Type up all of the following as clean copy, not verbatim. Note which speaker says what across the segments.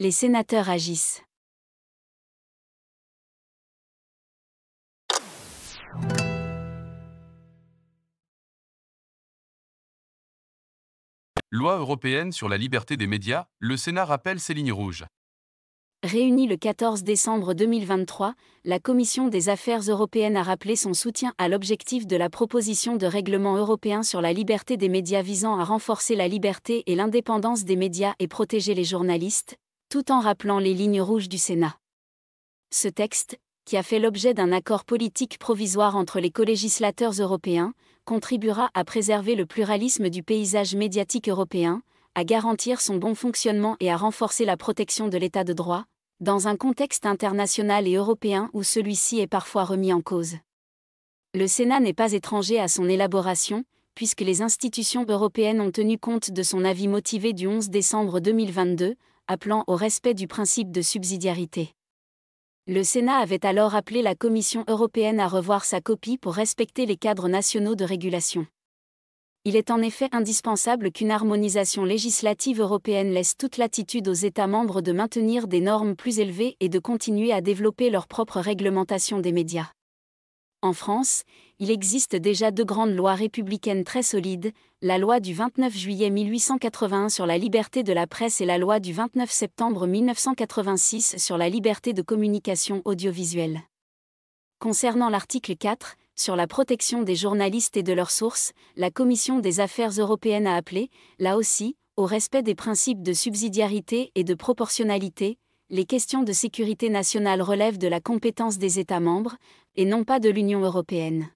Speaker 1: Les sénateurs agissent.
Speaker 2: Loi européenne sur la liberté des médias, le Sénat rappelle ses lignes rouges.
Speaker 1: Réunie le 14 décembre 2023, la Commission des Affaires européennes a rappelé son soutien à l'objectif de la proposition de règlement européen sur la liberté des médias visant à renforcer la liberté et l'indépendance des médias et protéger les journalistes, tout en rappelant les lignes rouges du Sénat. Ce texte, qui a fait l'objet d'un accord politique provisoire entre les colégislateurs européens, contribuera à préserver le pluralisme du paysage médiatique européen, à garantir son bon fonctionnement et à renforcer la protection de l'état de droit, dans un contexte international et européen où celui-ci est parfois remis en cause. Le Sénat n'est pas étranger à son élaboration, puisque les institutions européennes ont tenu compte de son avis motivé du 11 décembre 2022, appelant au respect du principe de subsidiarité. Le Sénat avait alors appelé la Commission européenne à revoir sa copie pour respecter les cadres nationaux de régulation. Il est en effet indispensable qu'une harmonisation législative européenne laisse toute latitude aux États membres de maintenir des normes plus élevées et de continuer à développer leur propre réglementation des médias. En France, il existe déjà deux grandes lois républicaines très solides, la loi du 29 juillet 1881 sur la liberté de la presse et la loi du 29 septembre 1986 sur la liberté de communication audiovisuelle. Concernant l'article 4, sur la protection des journalistes et de leurs sources, la Commission des Affaires européennes a appelé, là aussi, au respect des principes de subsidiarité et de proportionnalité. Les questions de sécurité nationale relèvent de la compétence des États membres, et non pas de l'Union européenne.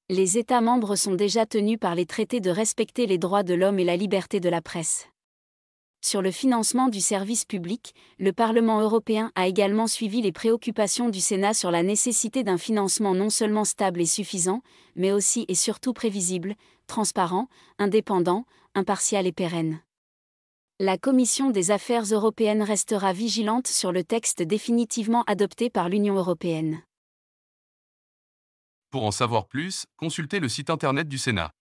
Speaker 1: Les États membres sont déjà tenus par les traités de respecter les droits de l'homme et la liberté de la presse. Sur le financement du service public, le Parlement européen a également suivi les préoccupations du Sénat sur la nécessité d'un financement non seulement stable et suffisant, mais aussi et surtout prévisible, transparent, indépendant, impartial et pérenne. La Commission des Affaires européennes restera vigilante sur le texte définitivement adopté par l'Union européenne.
Speaker 2: Pour en savoir plus, consultez le site internet du Sénat.